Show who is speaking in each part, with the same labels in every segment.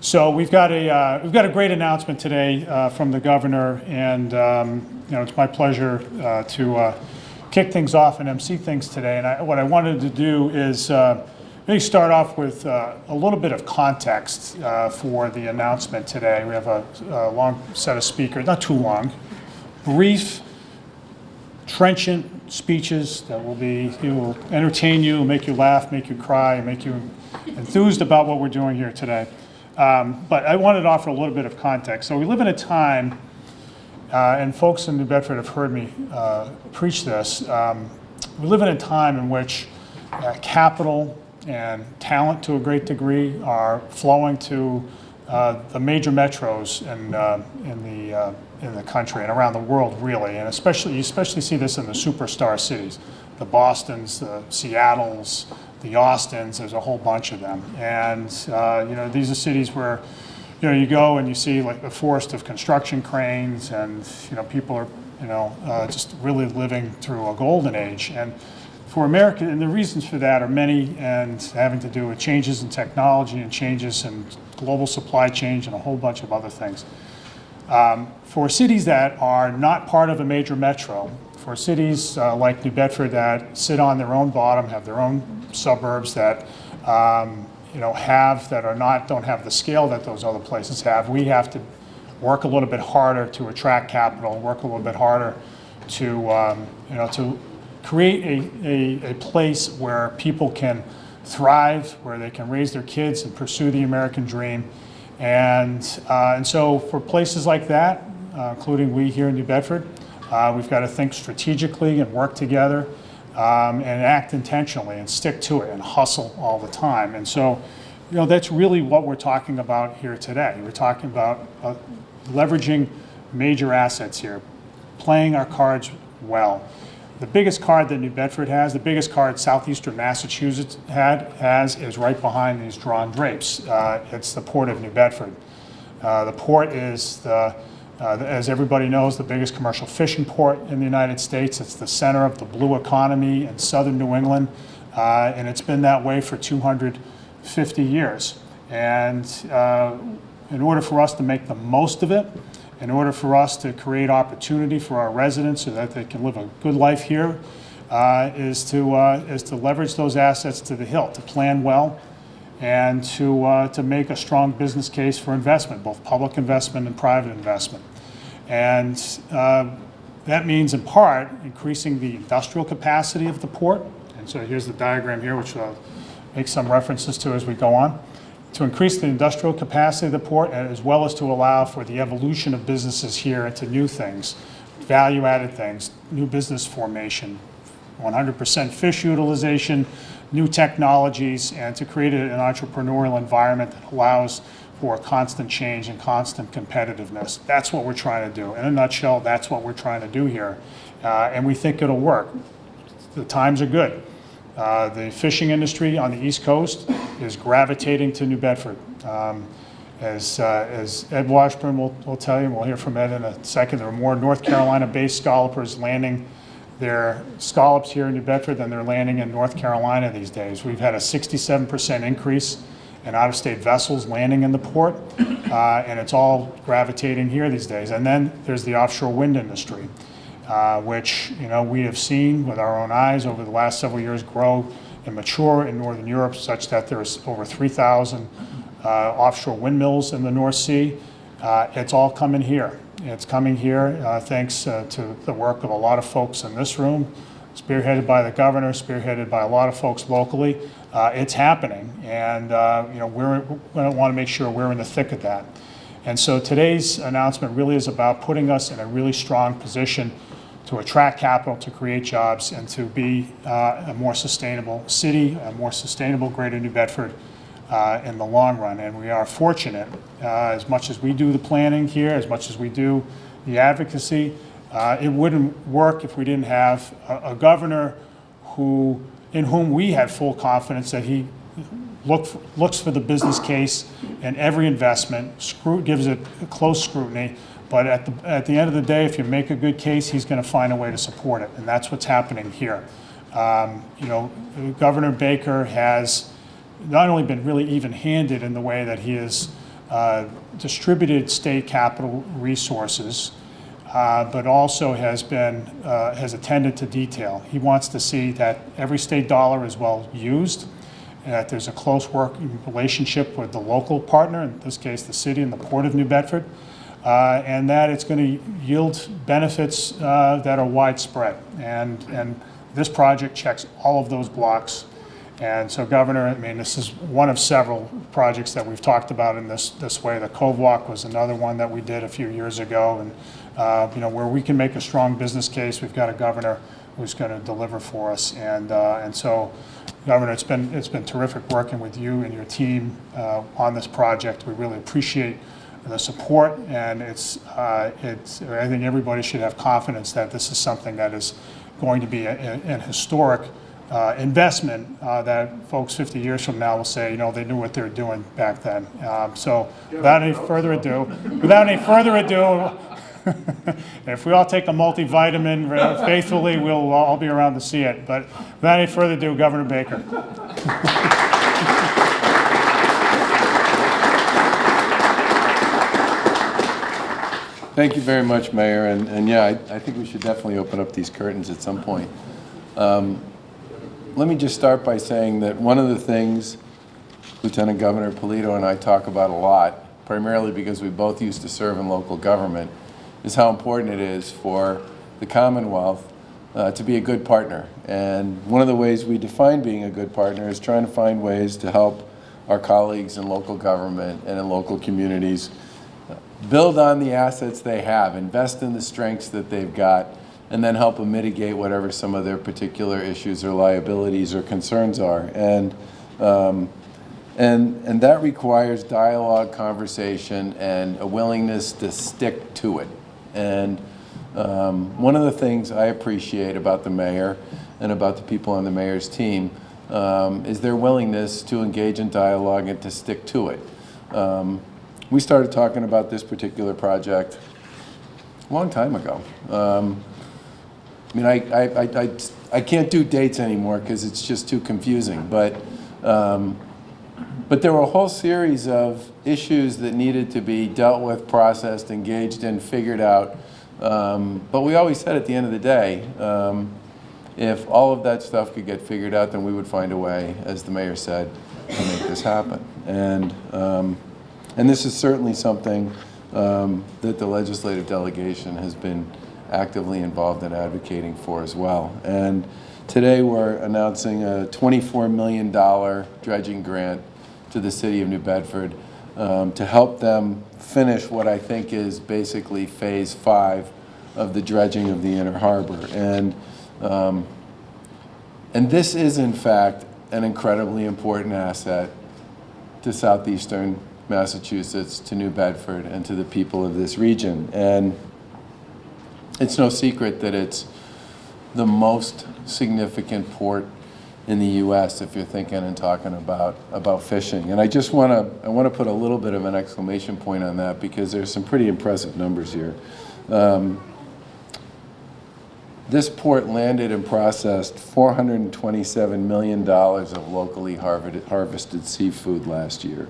Speaker 1: So we've got a great announcement today from the governor, and it's my pleasure to kick things off and MC things today. And what I wanted to do is maybe start off with a little bit of context for the announcement today. We have a long set of speakers, not too long, brief, trenchant speeches that will entertain you, make you laugh, make you cry, make you enthused about what we're doing here today. But I wanted to offer a little bit of context. So we live in a time, and folks in New Bedford have heard me preach this, we live in a time in which capital and talent to a great degree are flowing to the major metros in the country and around the world, really. And you especially see this in the superstar cities, the Bostons, the Seattles, the Austins. There's a whole bunch of them. And these are cities where you go and you see like a forest of construction cranes, and people are just really living through a golden age. And for America, and the reasons for that are many, and having to do with changes in technology and changes in global supply chain and a whole bunch of other things. For cities that are not part of a major metro, for cities like New Bedford that sit on their own bottom, have their own suburbs that don't have the scale that those other places have, we have to work a little bit harder to attract capital, work a little bit harder to create a place where people can thrive, where they can raise their kids and pursue the American dream. And so for places like that, including we here in New Bedford, we've got to think strategically and work together and act intentionally and stick to it and hustle all the time. And so, that's really what we're talking about here today. We're talking about leveraging major assets here, playing our cards well. The biggest card that New Bedford has, the biggest card southeastern Massachusetts has is right behind these drawn drapes. It's the Port of New Bedford. The port is, as everybody knows, the biggest commercial fishing port in the United States. It's the center of the blue economy in southern New England, and it's been that way for 250 years. And in order for us to make the most of it, in order for us to create opportunity for our residents so that they can live a good life here, is to leverage those assets to the hilt, to plan well, and to make a strong business case for investment, both public investment and private investment. And that means, in part, increasing the industrial capacity of the port. And so here's the diagram here, which I'll make some references to as we go on. To increase the industrial capacity of the port, as well as to allow for the evolution of businesses here into new things, value-added things, new business formation, 100% fish utilization, new technologies, and to create an entrepreneurial environment that allows for constant change and constant competitiveness. That's what we're trying to do. In a nutshell, that's what we're trying to do here. And we think it'll work. The times are good. The fishing industry on the East Coast is gravitating to New Bedford. As Ed Washburn will tell you, and we'll hear from Ed in a second, there are more North Carolina-based scallopers landing their scallops here in New Bedford than they're landing in North Carolina these days. We've had a 67% increase in out-of-state vessels landing in the port, and it's all gravitating here these days. And then there's the offshore wind industry, which we have seen with our own eyes over the last several years grow and mature in Northern Europe, such that there's over 3,000 offshore windmills in the North Sea. It's all coming here. It's coming here thanks to the work of a lot of folks in this room, spearheaded by the governor, spearheaded by a lot of folks locally. It's happening, and we want to make sure we're in the thick of that. And so today's announcement really is about putting us in a really strong position to attract capital, to create jobs, and to be a more sustainable city, a more sustainable greater New Bedford in the long run. And we are fortunate, as much as we do the planning here, as much as we do the advocacy, it wouldn't work if we didn't have a governor in whom we had full confidence that he looks for the business case in every investment, gives it a close scrutiny, but at the end of the day, if you make a good case, he's going to find a way to support it, and that's what's happening here. Governor Baker has not only been really even-handed in the way that he has distributed state capital resources, but also has attended to detail. He wants to see that every state dollar is well used, and that there's a close working relationship with the local partner, in this case the city and the Port of New Bedford, and that it's going to yield benefits that are widespread. And this project checks all of those blocks. And so, Governor, I mean, this is one of several projects that we've talked about in this way. The Cove Walk was another one that we did a few years ago, and you know, where we can make a strong business case, we've got a governor who's going to deliver for us. And so, Governor, it's been terrific working with you and your team on this project. We really appreciate the support, and I think everybody should have confidence that this is something that is going to be an historic investment that folks 50 years from now will say, you know, they knew what they were doing back then. So without any further ado, if we all take a multivitamin faithfully, we'll all be around to see it. But without any further ado, Governor Baker.
Speaker 2: Thank you very much, Mayor. And yeah, I think we should definitely open up these curtains at some point. Let me just start by saying that one of the things Lieutenant Governor Polito and I talk about a lot, primarily because we both used to serve in local government, is how important it is for the Commonwealth to be a good partner. And one of the ways we define being a good partner is trying to find ways to help our colleagues in local government and in local communities build on the assets they have, invest in the strengths that they've got, and then help them mitigate whatever some of their particular issues or liabilities or concerns are. And that requires dialogue, conversation, and a willingness to stick to it. And one of the things I appreciate about the mayor and about the people on the mayor's team is their willingness to engage in dialogue and to stick to it. We started talking about this particular project a long time ago. I mean, I can't do dates anymore because it's just too confusing, but there were a whole series of issues that needed to be dealt with, processed, engaged in, figured out. But we always said at the end of the day, if all of that stuff could get figured out, then we would find a way, as the mayor said, to make this happen. And this is certainly something that the legislative delegation has been actively involved in advocating for as well. And today we're announcing a $24 million dredging grant to the city of New Bedford to help them finish what I think is basically phase 5 of the dredging of the Inner Harbor. And this is in fact an incredibly important asset to southeastern Massachusetts, to New Bedford, and to the people of this region. And it's no secret that it's the most significant port in the U.S. if you're thinking and talking about fishing. And I just want to put a little bit of an exclamation point on that because there's some pretty impressive numbers here. This port landed and processed $427 million of locally harvested seafood last year.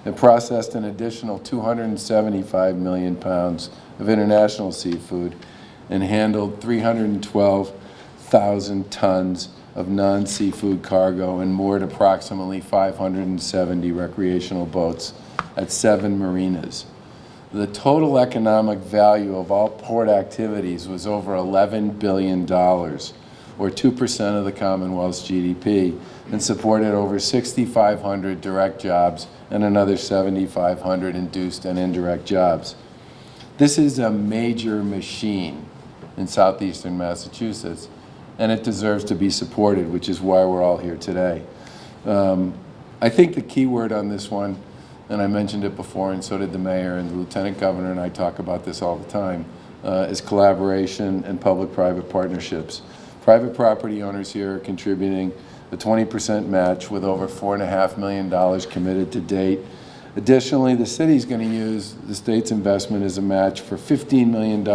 Speaker 2: It processed an additional 275 million pounds of international seafood and handled 312,000 tons of non-seafood cargo and moored approximately 570 recreational boats at 7 marinas. The total economic value of all port activities was over $11 billion, or 2% of the Commonwealth's GDP, and supported over 6,500 direct jobs and another 7,500 induced and indirect jobs. This is a major machine in southeastern Massachusetts, and it deserves to be supported, which is why we're all here today. I think the key word on this one, and I mentioned it before, and so did the mayor, and the lieutenant governor and I talk about this all the time, is collaboration and public-private partnerships. Private property owners here are contributing a 20% match with over $4.5 million committed to date. Additionally, the city's going to use the state's investment as a match for $15 million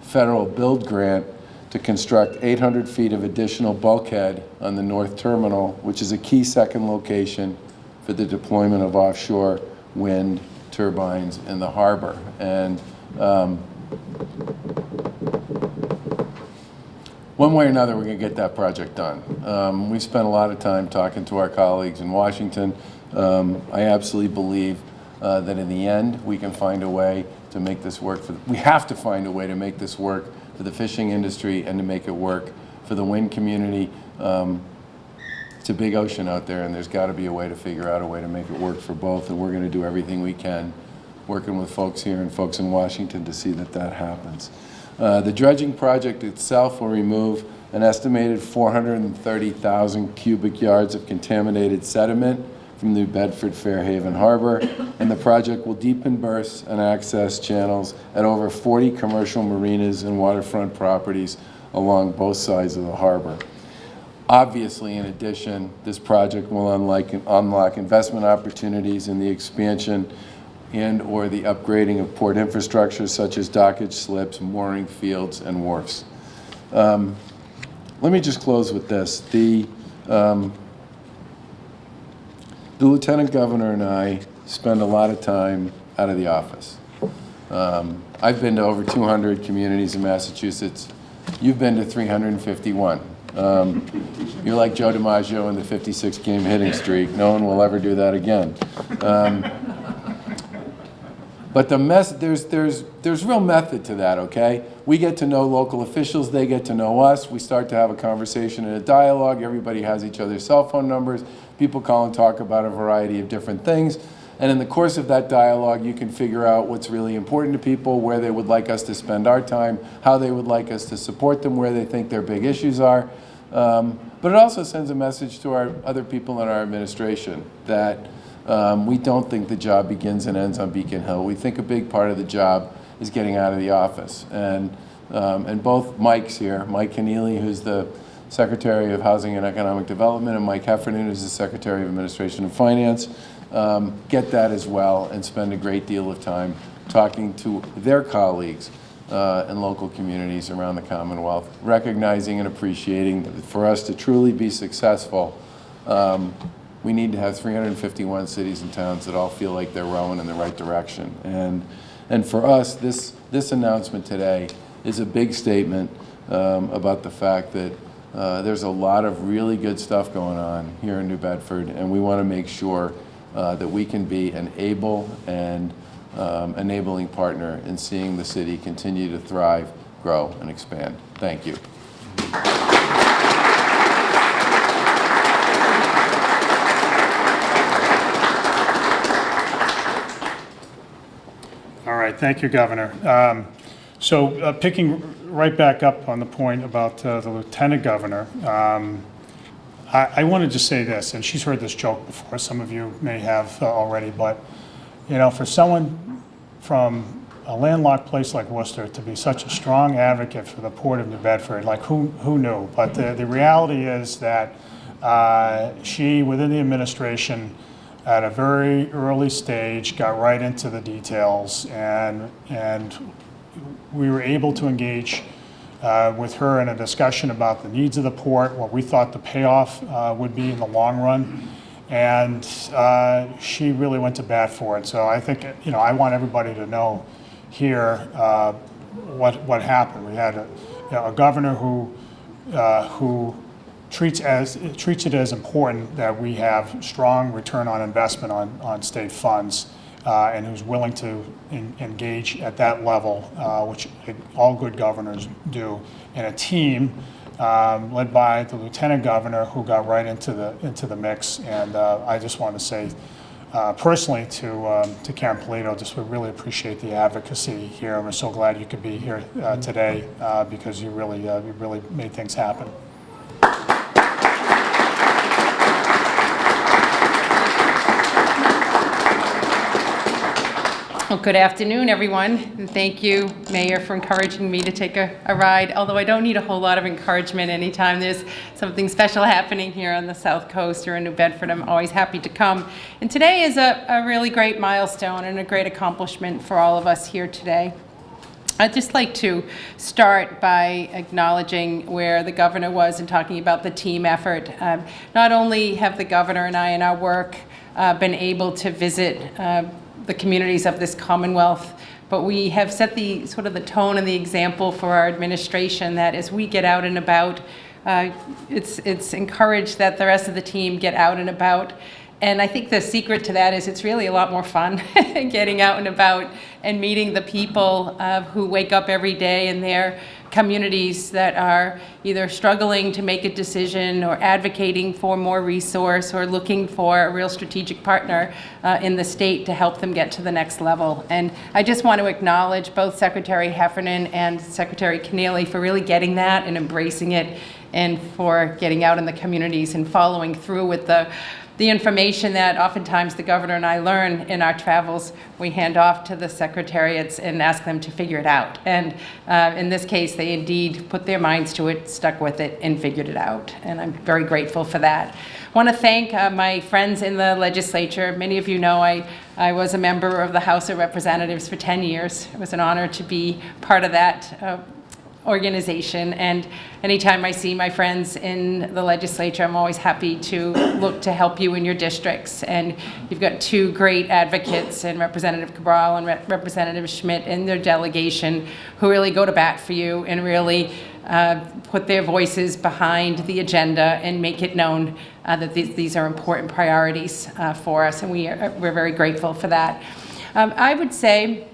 Speaker 2: federal build grant to construct 800 feet of additional bulkhead on the North Terminal, which is a key second location for the deployment of offshore wind turbines in the harbor. And one way or another, we're going to get that project done. We've spent a lot of time talking to our colleagues in Washington. I absolutely believe that in the end, we can find a way to make this work. We have to find a way to make this work for the fishing industry and to make it work for the wind community. It's a big ocean out there, and there's got to be a way to figure out a way to make it work for both, and we're going to do everything we can, working with folks here and folks in Washington to see that that happens. The dredging project itself will remove an estimated 430,000 cubic yards of contaminated sediment from New Bedford Fairhaven Harbor, and the project will deepen berths and access channels at over 40 commercial marinas and waterfront properties along both sides of the harbor. Obviously, in addition, this project will unlock investment opportunities in the expansion and or the upgrading of port infrastructure such as dockage slips, mooring fields, and wharfs. Let me just close with this. The Lieutenant Governor and I spend a lot of time out of the office. I've been to over 200 communities in Massachusetts. You've been to 351. You're like Joe DiMaggio in the 56-game hitting streak. No one will ever do that again. But there's real method to that, okay? We get to know local officials, they get to know us, we start to have a conversation and a dialogue, everybody has each other's cell phone numbers, people call and talk about a variety of different things, and in the course of that dialogue, you can figure out what's really important to people, where they would like us to spend our time, how they would like us to support them, where they think their big issues are. But it also sends a message to our other people in our administration that we don't think the job begins and ends on Beacon Hill. We think a big part of the job is getting out of the office. And both Mikes here, Mike Keneally, who's the Secretary of Housing and Economic Development, and Mike Heffernan, who's the Secretary of Administration and Finance, get that as well and spend a great deal of time talking to their colleagues in local communities around the Commonwealth, recognizing and appreciating that for us to truly be successful, we need to have 351 cities and towns that all feel like they're rowing in the right direction. And for us, this announcement today is a big statement about the fact that there's a lot of really good stuff going on here in New Bedford, and we want to make sure that we can be an able and enabling partner in seeing the city continue to thrive, grow, and expand. Thank you.
Speaker 1: All right, thank you, Governor. So picking right back up on the point about the Lieutenant Governor, I want to just say this, and she's heard this joke before, some of you may have already, but you know, for someone from a landlocked place like Worcester to be such a strong advocate for the Port of New Bedford, like who knew? But the reality is that she, within the administration, at a very early stage, got right into the details, and we were able to engage with her in a discussion about the needs of the port, what we thought the payoff would be in the long run, and she really went to bat for it. So I think, you know, I want everybody to know here what happened. We had a governor who treats it as important that we have strong return on investment on state funds, and who's willing to engage at that level, which all good governors do, and a team led by the Lieutenant Governor who got right into the mix. And I just want to say personally to Karen Polito, just we really appreciate the advocacy here, and we're so glad you could be here today because you really made things happen.
Speaker 3: Well, good afternoon, everyone, and thank you, Mayor, for encouraging me to take a ride, although I don't need a whole lot of encouragement anytime there's something special happening here on the South Coast or in New Bedford. I'm always happy to come. And today is a really great milestone and a great accomplishment for all of us here today. I'd just like to start by acknowledging where the governor was and talking about the team effort. Not only have the governor and I in our work been able to visit the communities of this Commonwealth. But we have set the sort of the tone and the example for our administration that as we get out and about, it's encouraged that the rest of the team get out and about. And I think the secret to that is it's really a lot more fun getting out and about and meeting the people who wake up every day in their communities that are either struggling to make a decision or advocating for more resource or looking for a real strategic partner in the state to help them get to the next level. And I just want to acknowledge both Secretary Heffernan and Secretary Keneally for really getting that and embracing it, and for getting out in the communities and following through with the information that oftentimes the governor and I learn in our travels. We hand off to the secretariats and ask them to figure it out. And in this case, they indeed put their minds to it, stuck with it, and figured it out. And I'm very grateful for that. I want to thank my friends in the legislature. Many of you know I was a member of the House of Representatives for 10 years. It was an honor to be part of that organization, and anytime I see my friends in the legislature, I'm always happy to look to help you in your districts. And you've got two great advocates, and Representative Cabral and Representative Schmidt and their delegation, who really go to bat for you and really put their voices behind the agenda and make it known that these are important priorities for us, and we're very grateful for that. I would say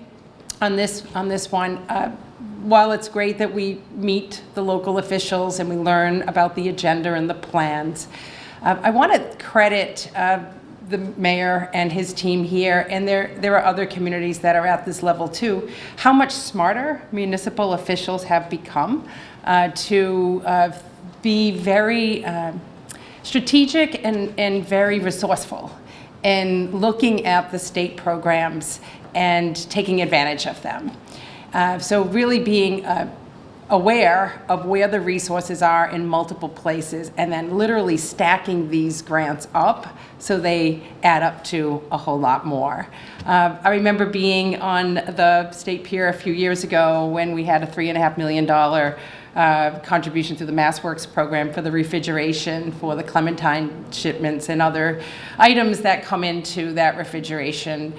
Speaker 3: on this one, while it's great that we meet the local officials and we learn about the agenda and the plans, I want to credit the mayor and his team here, and there are other communities that are at this level too, how much smarter municipal officials have become to be very strategic and very resourceful in looking at the state programs and taking advantage of them. So really being aware of where the resources are in multiple places, and then literally stacking these grants up so they add up to a whole lot more. I remember being on the state pier a few years ago when we had a $3.5 million contribution through the MassWorks program for the refrigeration for the Clementine shipments and other items that come into that refrigeration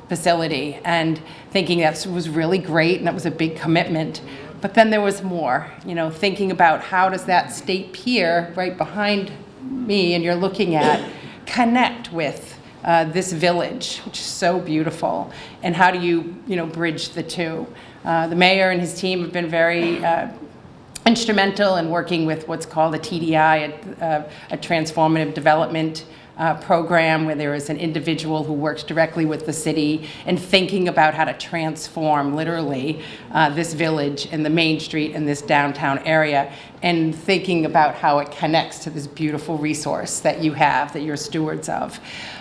Speaker 3: facility, and thinking that was really great and that was a big commitment. But then there was more, thinking about how does that state pier right behind me and you're looking at connect with this village, which is so beautiful, and how do you, bridge the two? The mayor and his team have been very instrumental in working with what's called a TDI, a transformative development program, where there is an individual who works directly with the city and thinking about how to transform literally this village and the main street in this downtown area, and thinking about how it connects to this beautiful resource that you have, that you're stewards of.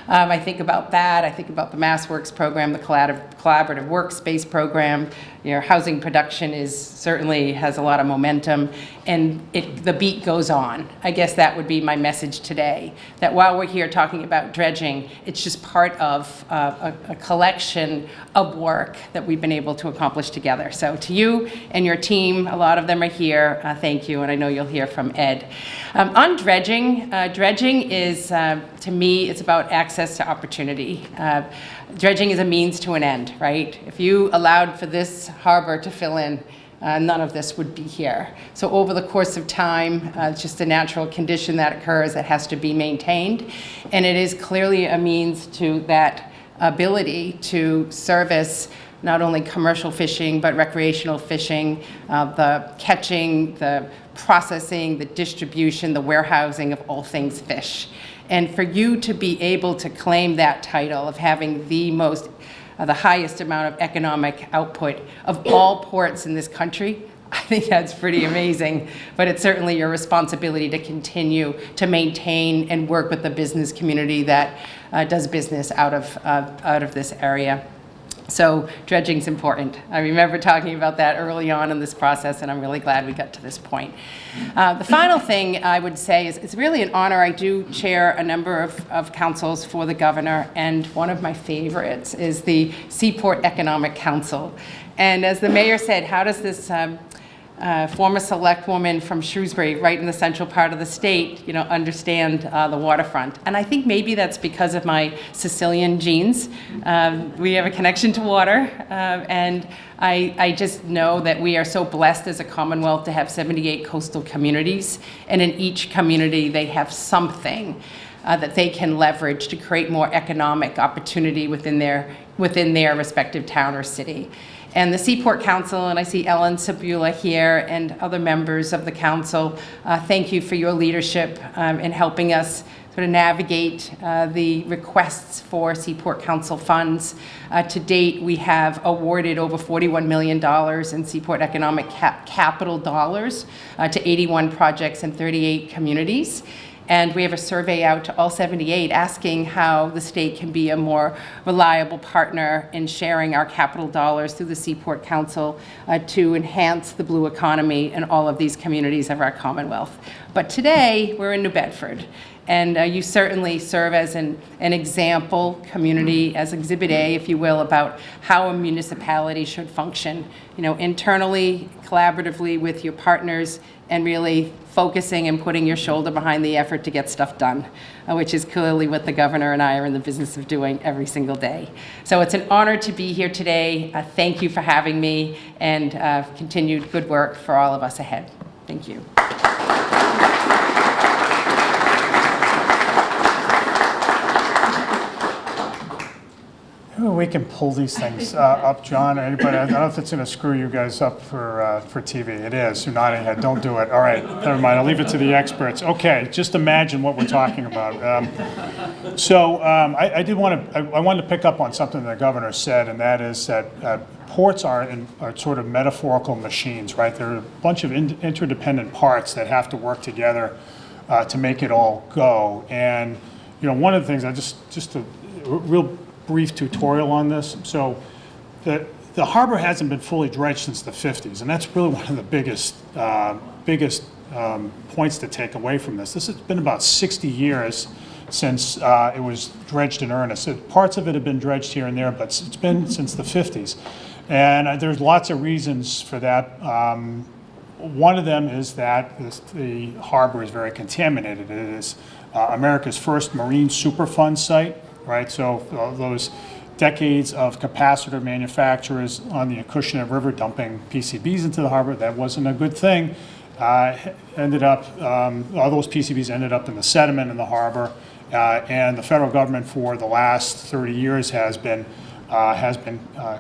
Speaker 3: I think about that. I think about the MassWorks program, the collaborative workspace program. Housing production certainly has a lot of momentum, and the beat goes on. I guess that would be my message today, that while we're here talking about dredging, it's just part of a collection of work that we've been able to accomplish together. So to you and your team, a lot of them are here, thank you, and I know you'll hear from Ed. On dredging, dredging is, to me, it's about access to opportunity. Dredging is a means to an end, right? If you allowed for this harbor to fill in, none of this would be here. So over the course of time, it's just a natural condition that occurs that has to be maintained. And it is clearly a means to that ability to service not only commercial fishing, but recreational fishing, the catching, the processing, the distribution, the warehousing of all things fish. And for you to be able to claim that title of having the highest amount of economic output of all ports in this country, I think that's pretty amazing. But it's certainly your responsibility to continue to maintain and work with the business community that does business out of this area. So dredging's important. I remember talking about that early on in this process, and I'm really glad we got to this point. The final thing I would say is it's really an honor. I do chair a number of councils for the governor, and one of my favorites is the Seaport Economic Council. And as the mayor said, how does this former select woman from Shrewsbury, right in the central part of the state, understand the waterfront. And I think maybe that's because of my Sicilian genes. We have a connection to water, and I just know that we are so blessed as a Commonwealth to have 78 coastal communities, and in each community they have something that they can leverage to create more economic opportunity within their respective town or city. And the Seaport Council, and I see Ellen Sabula here and other members of the council, thank you for your leadership in helping us sort of navigate the requests for Seaport Council funds. To date, we have awarded over $41 million in Seaport Economic Capital dollars to 81 projects in 38 communities. And we have a survey out to all 78 asking how the state can be a more reliable partner in sharing our capital dollars through the Seaport Council to enhance the blue economy in all of these communities of our Commonwealth. But today, we're in New Bedford. And you certainly serve as an example community, as Exhibit A, if you will, about how a municipality should function, internally, collaboratively with your partners, and really focusing and putting your shoulder behind the effort to get stuff done, which is clearly what the governor and I are in the business of doing every single day. So it's an honor to be here today. Thank you for having me, and continued good work for all of us ahead. Thank you.
Speaker 1: We can pull these things up, John, or anybody. I don't know if it's going to screw you guys up for TV. It is. You're nodding head. Don't do it. All right. Never mind. I'll leave it to the experts. Okay. Just imagine what we're talking about. I wanted to pick up on something the governor said, and that is that ports are sort of metaphorical machines, right? There are a bunch of interdependent parts that have to work together to make it all go. And one of the things, just a real brief tutorial on this. So the harbor hasn't been fully dredged since the 50s, and that's really one of the biggest points to take away from this. This has been about 60 years since it was dredged in earnest. Parts of it have been dredged here and there, but it's been since the 50s. And there's lots of reasons for that. One of them is that the harbor is very contaminated. It is America's first marine Superfund site. Right, so those decades of capacitor manufacturers on the Acushnet River dumping PCBs into the harbor, that wasn't a good thing. All those PCBs ended up in the sediment in the harbor, and the federal government for the last 30 years has been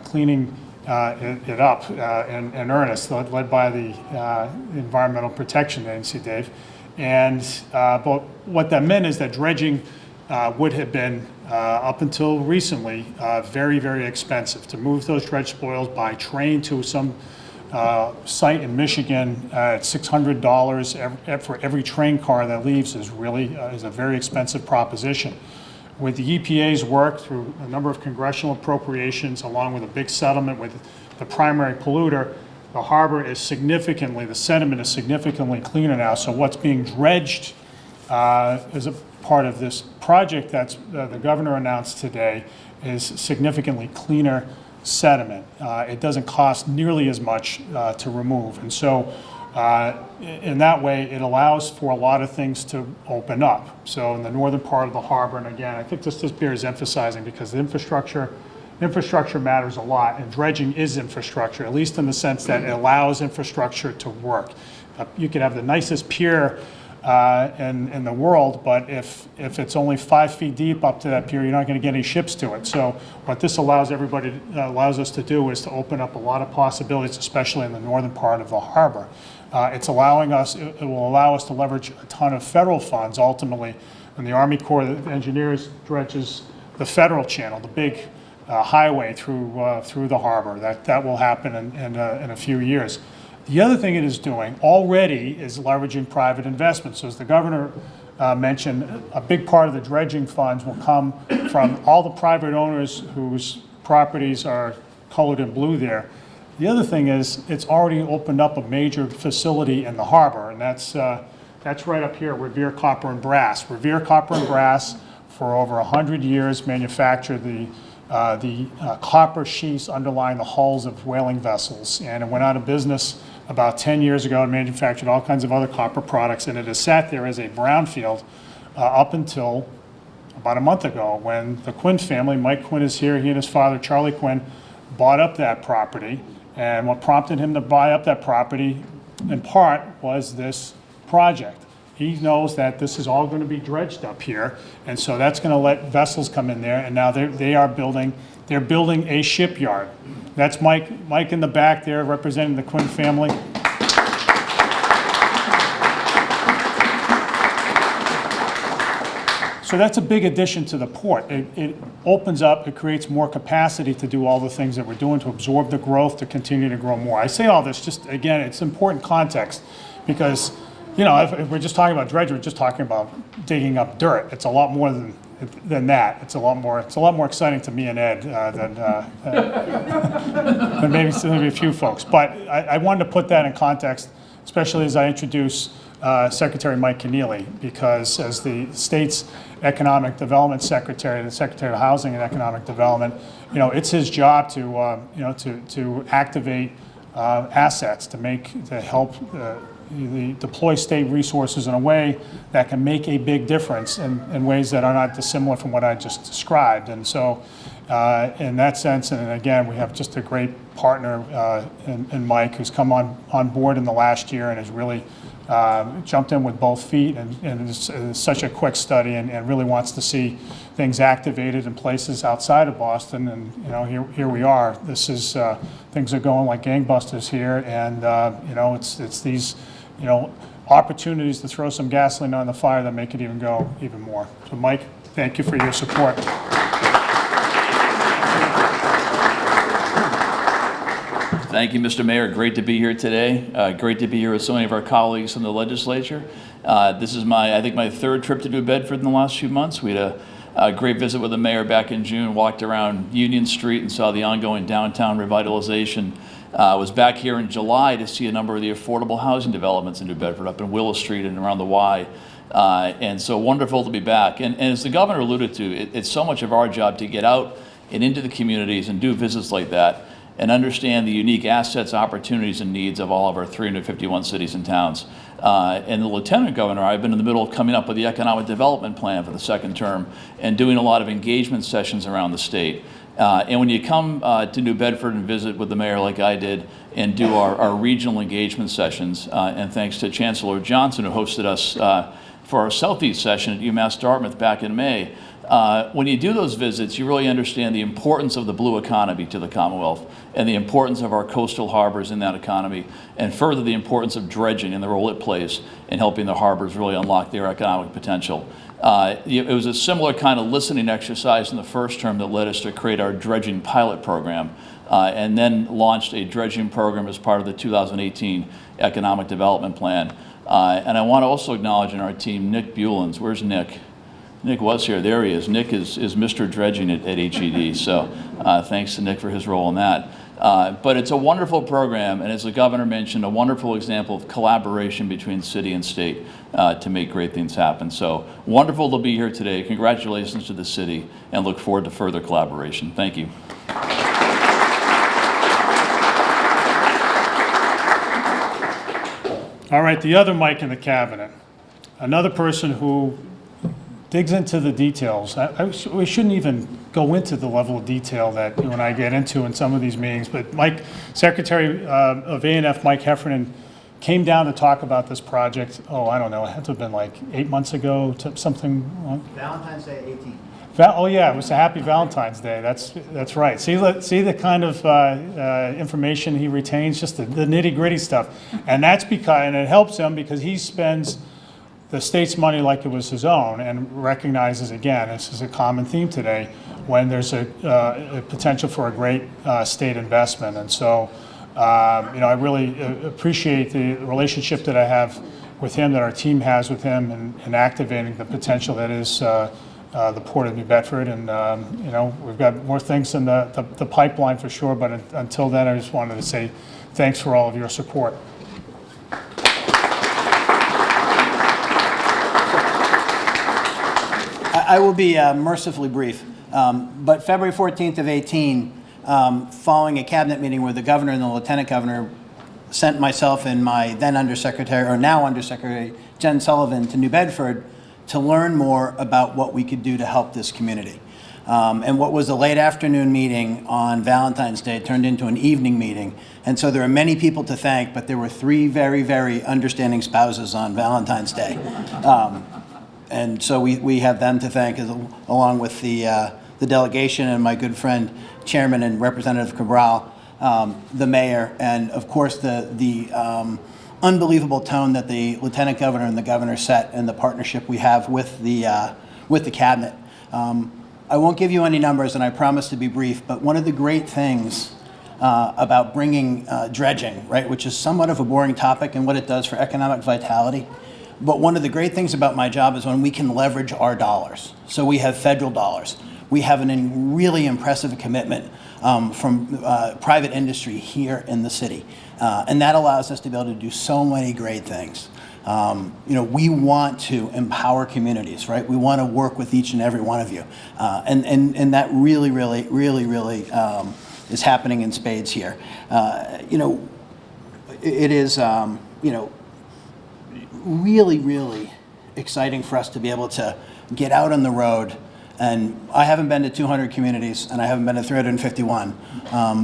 Speaker 1: cleaning it up in earnest, led by the Environmental Protection Agency, Dave. And but what that meant is that dredging would have been, up until recently, very, very expensive. To move those dredge spoils by train to some site in Michigan at $600 for every train car that leaves is a very expensive proposition. With the EPA's work through a number of congressional appropriations, along with a big settlement with the primary polluter, the harbor is the sediment is significantly cleaner now. So what's being dredged is a part of this project that's the governor announced today is significantly cleaner sediment. It doesn't cost nearly as much to remove. And so in that way, it allows for a lot of things to open up. So in the northern part of the harbor, and again, I think this bears emphasizing because the infrastructure matters a lot, and dredging is infrastructure, at least in the sense that it allows infrastructure to work. You could have the nicest pier in the world, but if it's only 5 feet deep up to that pier, you're not going to get any ships to it. So what this allows us to do is to open up a lot of possibilities, especially in the northern part of the harbor. It will allow us to leverage a ton of federal funds ultimately. And the Army Corps of Engineers dredges the federal channel, the big highway through the harbor. That will happen in a few years. The other thing it is doing already is leveraging private investment. So as the governor mentioned, a big part of the dredging funds will come from all the private owners whose properties are colored in blue there. The other thing is it's already opened up a major facility in the harbor, and that's right up here, Revere Copper and Brass. Revere Copper and Brass, for over 100 years, manufactured the copper sheaths underlying the hulls of whaling vessels, and it went out of business about 10 years ago and manufactured all kinds of other copper products, and it has sat there as a brownfield up until about a month ago when the Quinn family, Mike Quinn is here, he and his father, Charlie Quinn, bought up that property. And what prompted him to buy up that property, in part, was this project. He knows that this is all going to be dredged up here, and so that's going to let vessels come in there, and now they're building a shipyard. That's Mike in the back there representing the Quinn family. So that's a big addition to the port. It opens up, it creates more capacity to do all the things that we're doing, to absorb the growth, to continue to grow more. I say all this just, again, it's important context because, you know, if we're just talking about dredging, we're just talking about digging up dirt. It's a lot more than that. It's a lot more exciting to me and Ed than maybe a few folks. But I wanted to put that in context, especially as I introduce Secretary Mike Keneally, because as the state's Economic Development Secretary, the Secretary of Housing and Economic Development, you know, it's his job to to activate assets to help deploy state resources in a way that can make a big difference in ways that are not dissimilar from what I just described. And so, in that sense, and again, we have just a great partner in Mike, who's come on board in the last year and has really jumped in with both feet, and it's such a quick study, and really wants to see things activated in places outside of Boston. And you know, here we are. This is things are going like gangbusters here, and you know, it's these opportunities to throw some gasoline on the fire that make it even go even more. So, Mike, thank you for your support.
Speaker 4: Thank you, Mr. Mayor. Great to be here today. Great to be here with so many of our colleagues in the legislature. This is I think my third trip to New Bedford in the last few months. We had a great visit with the mayor back in June, walked around Union Street and saw the ongoing downtown revitalization. Was back here in July to see a number of the affordable housing developments in New Bedford, up in Willow Street and around the Y. And so wonderful to be back. And as the governor alluded to, it's so much of our job to get out and into the communities and do visits like that, and understand the unique assets, opportunities, and needs of all of our 351 cities and towns. And the Lieutenant Governor, I've been in the middle of coming up with the Economic Development Plan for the second term and doing a lot of engagement sessions around the state. And when you come to New Bedford and visit with the mayor like I did and do our regional engagement sessions, and thanks to Chancellor Johnson, who hosted us for our Southeast session at UMass Dartmouth back in May, when you do those visits, you really understand the importance of the blue economy to the Commonwealth and the importance of our coastal harbors in that economy, and further the importance of dredging and the role it plays in helping the harbors really unlock their economic potential. It was a similar kind of listening exercise in the first term that led us to create our dredging pilot program, and then launched a dredging program as part of the 2018 Economic Development Plan. And I want to also acknowledge in our team, Nick Bulens. Where's Nick? Nick was here. There he is. Nick is Mr. Dredging at HED. So thanks to Nick for his role in that. But it's a wonderful program, and as the governor mentioned, a wonderful example of collaboration between city and state to make great things happen. So wonderful to be here today. Congratulations to the city, and look forward to further collaboration. Thank you.
Speaker 1: All right, the other Mike in the cabinet, another person who digs into the details. We shouldn't even go into the level of detail that you and I get into in some of these meetings, but Mike, Secretary of A&F Mike Heffernan came down to talk about this project, I don't know, it had to have been like 8 months ago, something.
Speaker 5: Valentine's Day 18.
Speaker 1: Oh yeah, it was a happy Valentine's Day, that's right. See the kind of information he retains, just the nitty gritty stuff. And that's because, and it helps him because he spends the state's money like it was his own, and recognizes, again, this is a common theme today, when there's a potential for a great state investment. And so, I really appreciate the relationship that I have with him, that our team has with him, in activating the potential that is the Port of New Bedford. And, we've got more things in the pipeline for sure, but until then, I just wanted to say thanks for all of your support.
Speaker 5: I will be mercifully brief, but February 14th of 18, following a cabinet meeting where the governor and the lieutenant governor sent myself and my then Undersecretary, or now Undersecretary, Jen Sullivan, to New Bedford to learn more about what we could do to help this community. And what was a late afternoon meeting on Valentine's Day turned into an evening meeting. And so there are many people to thank, but there were 3 very, very understanding spouses on Valentine's Day. And so we have them to thank, along with the delegation and my good friend, Chairman and Representative Cabral, the mayor, and of course the unbelievable tone that the Lieutenant Governor and the Governor set, and the partnership we have with the cabinet. I won't give you any numbers, and I promise to be brief, but one of the great things about bringing dredging, right, which is somewhat of a boring topic and what it does for economic vitality, but one of the great things about my job is when we can leverage our dollars. So we have federal dollars. We have a really impressive commitment from private industry here in the city. And that allows us to be able to do so many great things. We want to empower communities, right? We want to work with each and every one of you. And that really is happening in spades here. It is, really exciting for us to be able to get out on the road. And I haven't been to 200 communities, and I haven't been to 351,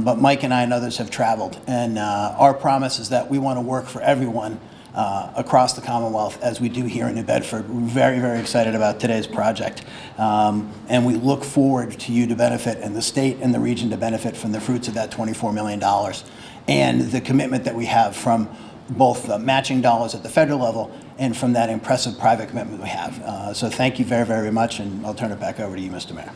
Speaker 5: but Mike and I and others have traveled. And our promise is that we want to work for everyone across the Commonwealth, as we do here in New Bedford. We're very, very excited about today's project. And we look forward to you to benefit, and the state and the region to benefit from the fruits of that $24 million and the commitment that we have from both matching dollars at the federal level and from that impressive private commitment we have. So thank you very, very much, and I'll turn it back over to you, Mr. Mayor.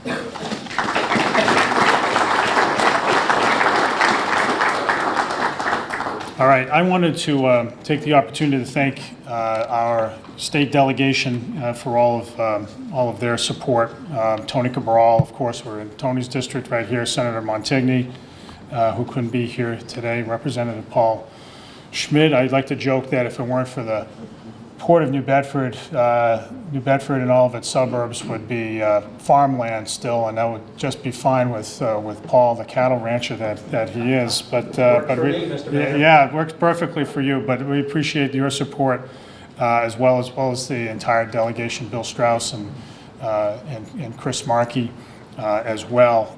Speaker 1: All right, I wanted to take the opportunity to thank our state delegation for all of their support. Tony Cabral, of course, we're in Tony's district right here, Senator Montigny, who couldn't be here today, Representative Paul Schmidt. I'd like to joke that if it weren't for the Port of New Bedford and all of its suburbs would be farmland still, and that would just be fine with Paul, the cattle rancher that he is. But yeah, it works perfectly for you. But we appreciate your support as well as the entire delegation, Bill Strauss and Chris Markey as well.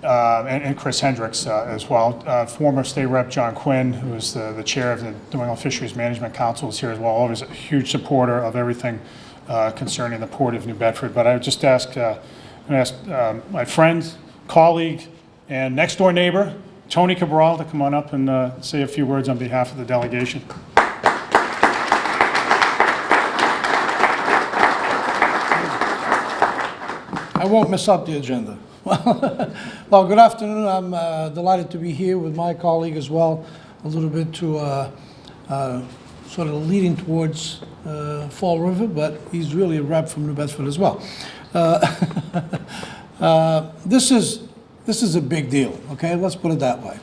Speaker 1: And Chris Hendricks as well. Former State Rep John Quinn, who is the chair of the New England Fisheries Management Council, is here as well. Always a huge supporter of everything concerning the Port of New Bedford. But I would just ask my friend, colleague, and next door neighbor, Tony Cabral, to come on up and say a few words on behalf of the delegation.
Speaker 6: I won't mess up the agenda. Well, good afternoon. I'm delighted to be here with my colleague as well, a little bit to sort of leading towards Fall River, but he's really a rep from New Bedford as well. This is a big deal, okay? Let's put it that way.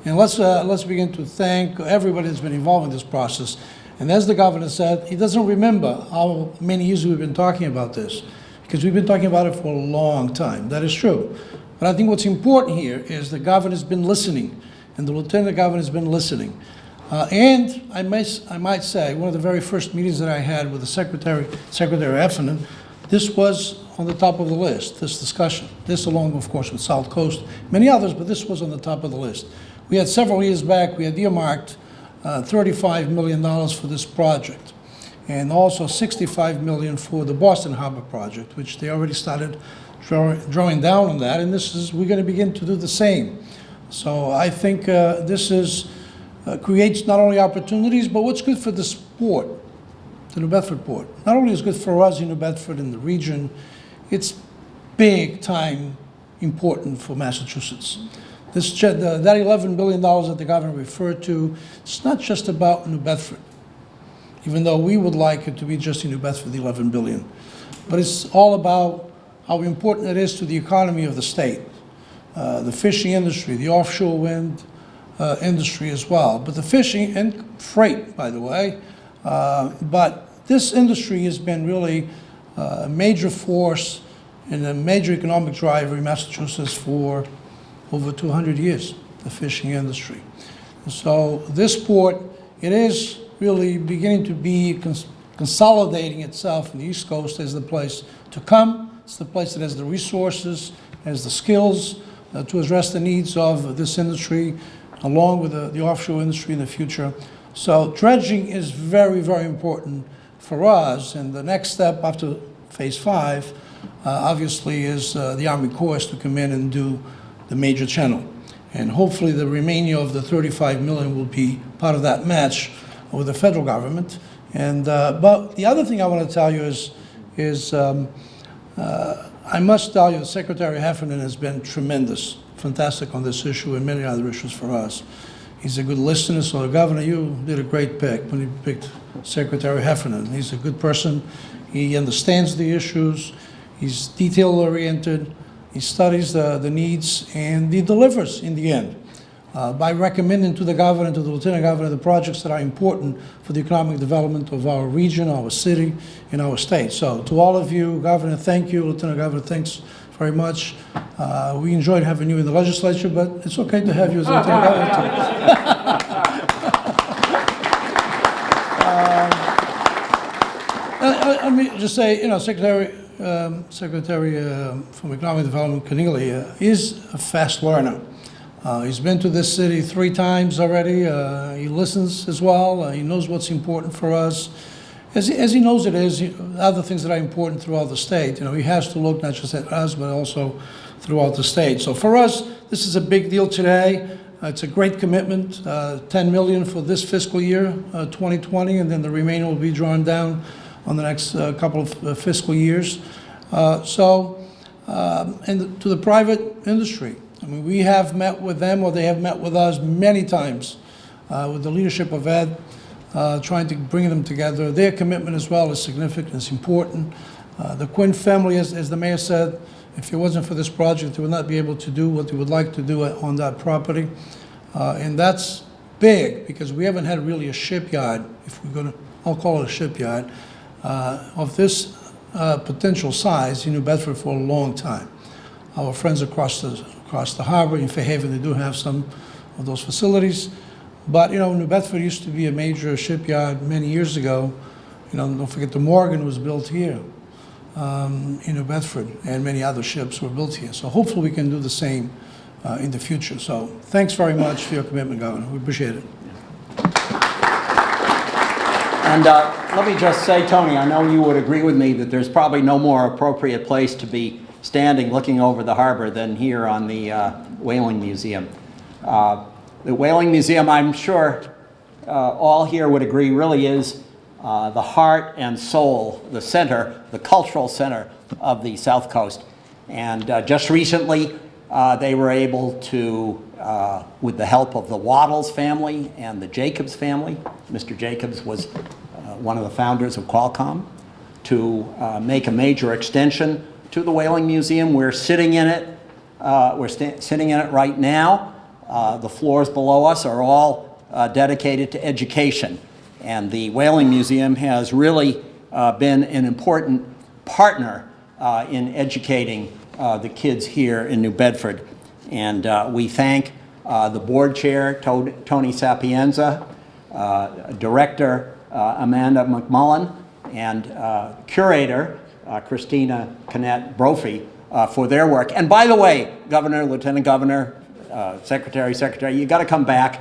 Speaker 6: And let's begin to thank everybody that's been involved in this process. And as the governor said, he doesn't remember how many years we've been talking about this, because we've been talking about it for a long time. That is true. But I think what's important here is the governor's been listening, and the lieutenant governor has been listening. And I might say, one of the very first meetings that I had with the Secretary Effernan, this was on the top of the list, this discussion. This along, of course, with South Coast, many others, but this was on the top of the list. We had several years back, we had earmarked $35 million for this project, and also $65 million for the Boston Harbor project, which they already started drawing down on that, and we're going to begin to do the same. So I think this creates not only opportunities, but what's good for the port, the New Bedford port. Not only is it good for us in New Bedford and the region, it's big time important for Massachusetts. That $11 billion that the governor referred to, it's not just about New Bedford, even though we would like it to be just in New Bedford, the $11 billion. But it's all about how important it is to the economy of the state, the fishing industry, the offshore wind industry as well. But the fishing and freight, by the way, but this industry has been really a major force and a major economic driver in Massachusetts for over 200 years. the fishing industry. So this sport, it is really beginning to be consolidating itself in the East Coast as the place to come. It's the place that has the resources, has the skills to address the needs of this industry, along with the offshore industry in the future. So dredging is very, very important for us. And the next step after Phase 5, obviously, is the Army Corps to come in and do the major channel. And hopefully the remaining of the $35 million will be part of that match with the federal government. And but the other thing I want to tell you is I must tell you, Secretary Heffernan has been tremendous, fantastic on this issue and many other issues for us. He's a good listener, so the governor, you did a great pick when you picked Secretary Heffernan. He's a good person. He understands the issues. He's detail-oriented. He studies the needs, and he delivers in the end by recommending to the governor, to the lieutenant governor, the projects that are important for the economic development of our region, our city, and our state. So to all of you, Governor, thank you. Lieutenant Governor, thanks very much. We enjoyed having you in the legislature, but it's okay to have you as Lieutenant Governor too. Let me just say, you know, Secretary from Economic Development, Keneally, is a fast learner. He's been to this city 3 times already. He listens as well. He knows what's important for us. As he knows it is, other things that are important throughout the state. You know, he has to look not just at us, but also throughout the state. So for us, this is a big deal today. It's a great commitment, $10 million for this fiscal year, 2020, and then the remainder will be drawn down on the next couple of fiscal years. And to the private industry, I mean, we have met with them, or they have met with us many times with the leadership of Ed, trying to bring them together. Their commitment as well is significant, it's important. The Quinn family, as the mayor said, if it wasn't for this project, they would not be able to do what they would like to do on that property. And that's big, because we haven't had really a shipyard, if we're going to, I'll call it a shipyard, of this potential size in New Bedford for a long time. Our friends across the harbor in Fairhaven, they do have some of those facilities. But, you know, New Bedford used to be a major shipyard many years ago. You know, don't forget the Morgan was built here in New Bedford, and many other ships were built here. So hopefully we can do the same in the future. So thanks very much for your commitment, Governor. We appreciate it.
Speaker 7: And let me just say, Tony, I know you would agree with me that there's probably no more appropriate place to be standing looking over the harbor than here on the Whaling Museum. The Whaling Museum, I'm sure all here would agree, really is the heart and soul, the center, the cultural center of the South Coast. And just recently, they were able to, with the help of the Waddles family and the Jacobs family, Mr. Jacobs was one of the founders of Qualcomm, to make a major extension to the Whaling Museum. We're sitting in it. Sitting in it right now. The floors below us are all dedicated to education. And the Whaling Museum has really been an important partner in educating the kids here in New Bedford. And we thank the board chair, Tony Sapienza, director, Amanda McMullen, and curator, Christina Canet Brophy, for their work. And by the way, Governor, Lieutenant Governor, Secretary, you got to come back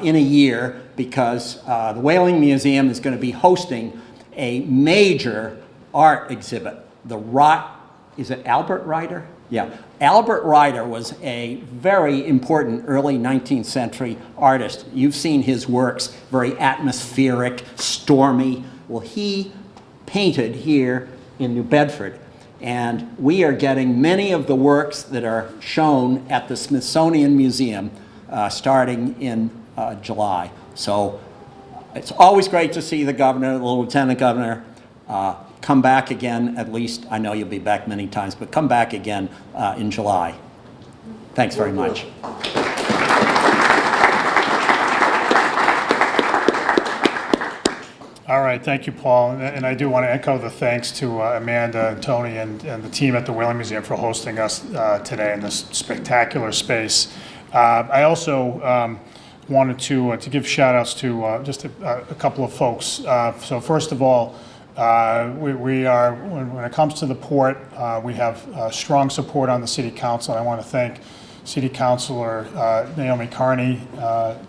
Speaker 7: in a year, because the Whaling Museum is going to be hosting a major art exhibit. Is it Albert Ryder? Yeah. Albert Ryder was a very important early 19th century artist. You've seen his works, very atmospheric, stormy. Well, he painted here in New Bedford. And we are getting many of the works that are shown at the Smithsonian Museum starting in July. So it's always great to see the governor, the lieutenant governor, come back again. At least, I know you'll be back many times, but come back again in July. Thanks very much.
Speaker 1: All right, thank you, Paul. And I do want to echo the thanks to Amanda and Tony and the team at the Whaling Museum for hosting us today in this spectacular space. I also wanted to give shout outs to just a couple of folks. So first of all, we are, when it comes to the port, we have strong support on the City Council. And I want to thank City Councilor Naomi Carney,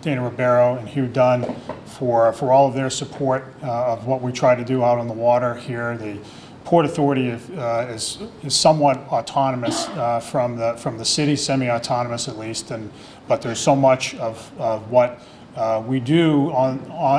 Speaker 1: Dana Ribeiro, and Hugh Dunn for all of their support of what we try to do out on the water here. The Port Authority is somewhat autonomous from the city, semi-autonomous at least, but there's so much of what we do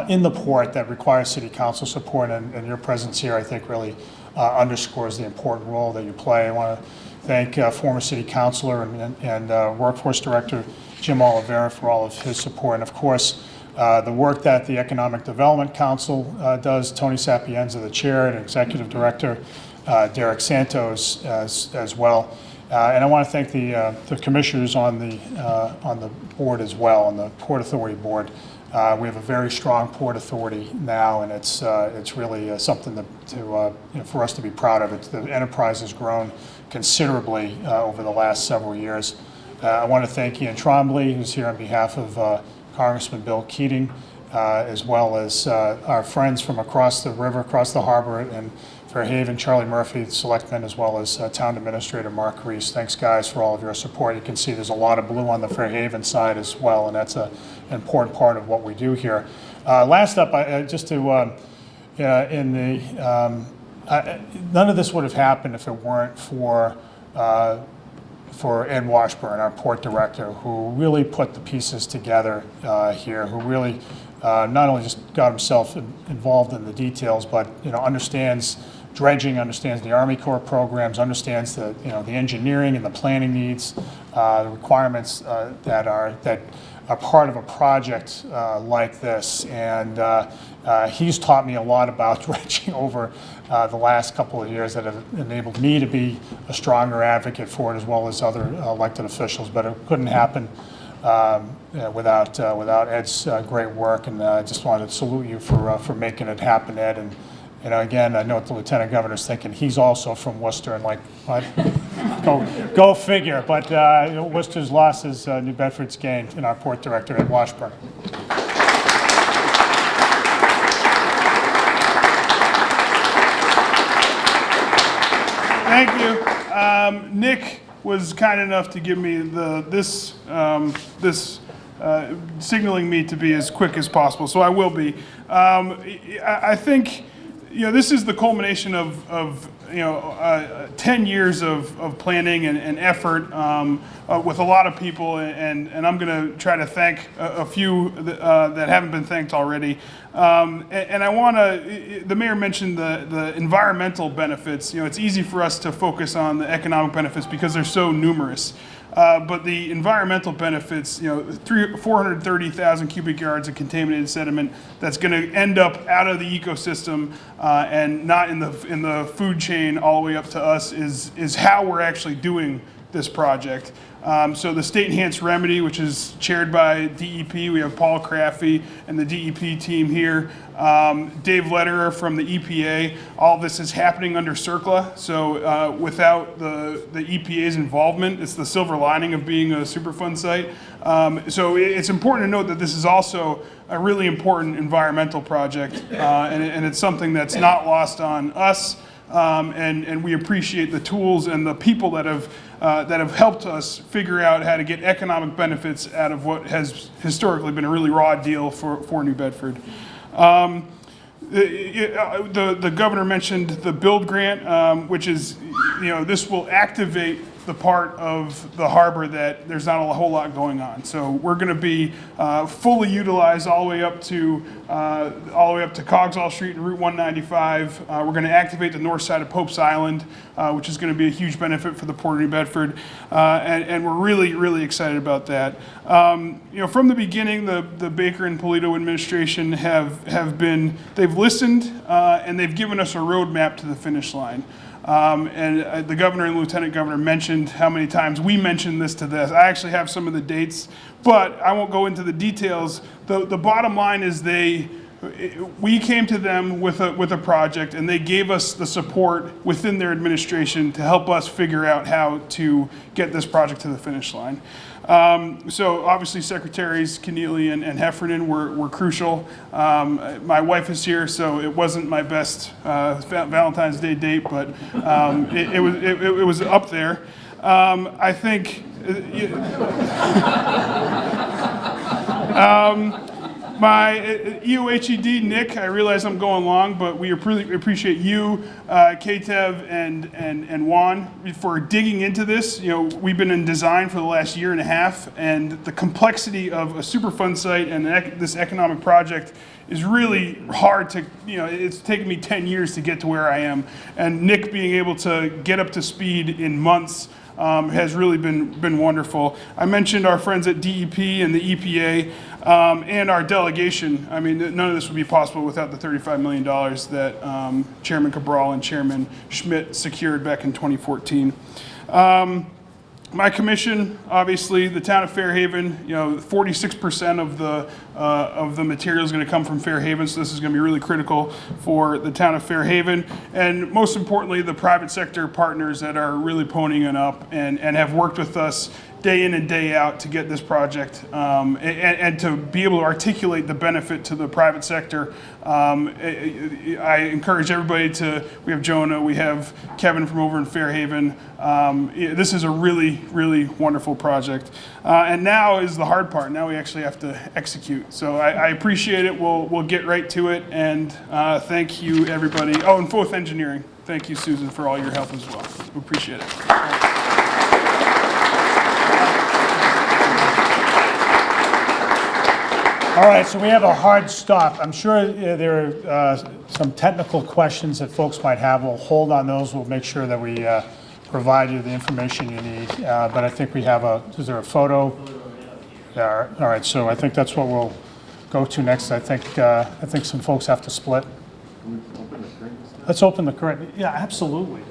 Speaker 1: in the port that requires City Council support, and your presence here, I think, really underscores the important role that you play. I want to thank former City Councilor and Workforce Director Jim Oliveira for all of his support, and of course, the work that the Economic Development Council does. Tony Sapienza, the chair, and Executive Director Derek Santos as well. And I want to thank the commissioners on the board as well, on the Port Authority board. We have a very strong Port Authority now, and it's really something for us to be proud of. The enterprise has grown considerably over the last several years. I want to thank Ian Trombley, who's here on behalf of Congressman Bill Keating, as well as our friends from across the river, across the harbor, and Fairhaven, Charlie Murphy, the selectman, as well as Town Administrator Mark Reese. Thanks, guys, for all of your support. You can see there's a lot of blue on the Fairhaven side as well, and that's an important part of what we do here. Last up, none of this would have happened if it weren't for Ed Washburn, our port director, who really put the pieces together here, who really not only just got himself involved in the details, but understands dredging, understands the Army Corps programs, understands the engineering and the planning needs, the requirements that are part of a project like this. And he's taught me a lot about dredging over the last couple of years that have enabled me to be a stronger advocate for it, as well as other elected officials. But it couldn't happen without Ed's great work, and I just wanted to salute you for making it happen, Ed. And again, I know what the Lieutenant Governor's thinking. He's also from Worcester, and like, what? Go figure. But Worcester's loss is New Bedford's gain in our port director, Ed Washburn.
Speaker 8: Thank you. Nick was kind enough to give me this signaling me to be as quick as possible, so I will be. I think this is the culmination of 10 years of planning and effort with a lot of people, and I'm going to try to thank a few that haven't been thanked already. And I want to, the mayor mentioned the environmental benefits. It's easy for us to focus on the economic benefits because they're so numerous. But the environmental benefits, 430,000 cubic yards of contaminated sediment that's going to end up out of the ecosystem and not in the food chain all the way up to us is how we're actually doing this project. So the State Enhanced Remedy, which is chaired by DEP, we have Paul Craffey and the DEP team here. Dave Lederer from the EPA. All this is happening under CERCLA, so without the EPA's involvement, it's the silver lining of being a Superfund site. So it's important to note that this is also a really important environmental project, and it's something that's not lost on us. And we appreciate the tools and the people that have helped us figure out how to get economic benefits out of what has historically been a really raw deal for New Bedford. The governor mentioned the build grant, which is, this will activate the part of the harbor that there's not a whole lot going on. So we're going to be fully utilized all the way up to Coggeshall Street and Route 195. We're going to activate the north side of Pope's Island, which is going to be a huge benefit for the Port of New Bedford, and we're really, really excited about that. From the beginning, the Baker and Polito administration they've listened and they've given us a roadmap to the finish line. And the governor and lieutenant governor mentioned how many times we mentioned this to this. I actually have some of the dates, but I won't go into the details. The bottom line is we came to them with a project, and they gave us the support within their administration to help us figure out how to get this project to the finish line. So obviously Secretaries Keneally and Heffernan were crucial. My wife is here, so it wasn't my best Valentine's Day date, but it was up there. I think my EOHED, Nick, I realize I'm going long, but we really appreciate you, Ketev and Juan, for digging into this. You know, we've been in design for the last year and a half, and the complexity of a Superfund site and this economic project is really hard to, you know, it's taken me 10 years to get to where I am. And Nick being able to get up to speed in months has really been wonderful. I mentioned our friends at DEP and the EPA and our delegation. I mean, none of this would be possible without the $35 million that Chairman Cabral and Chairman Schmidt secured back in 2014. My commission, obviously, the town of Fairhaven, you know, 46% of the material is going to come from Fairhaven, so this is going to be really critical for the town of Fairhaven. And most importantly, the private sector partners that are really ponying it up and have worked with us day in and day out to get this project and to be able to articulate the benefit to the private sector. I encourage everybody to, we have Jonah, we have Kevin from over in Fairhaven. This is a really, really wonderful project. And now is the hard part. Now we actually have to execute. So I appreciate it. We'll get right to it. And thank you, everybody. Oh, and Fourth Engineering. Thank you, Susan, for all your help as well. We appreciate it.
Speaker 1: All right, so we have a hard stop. I'm sure there are some technical questions that folks might have. We'll hold on those. We'll make sure that we provide you the information you need. But I think we have is there a photo? There. All right, so I think that's what we'll go to next. I think some folks have to split. Let's open the current. Yeah, absolutely.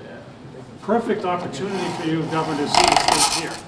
Speaker 1: Perfect opportunity for you, Governor, to see this thing here.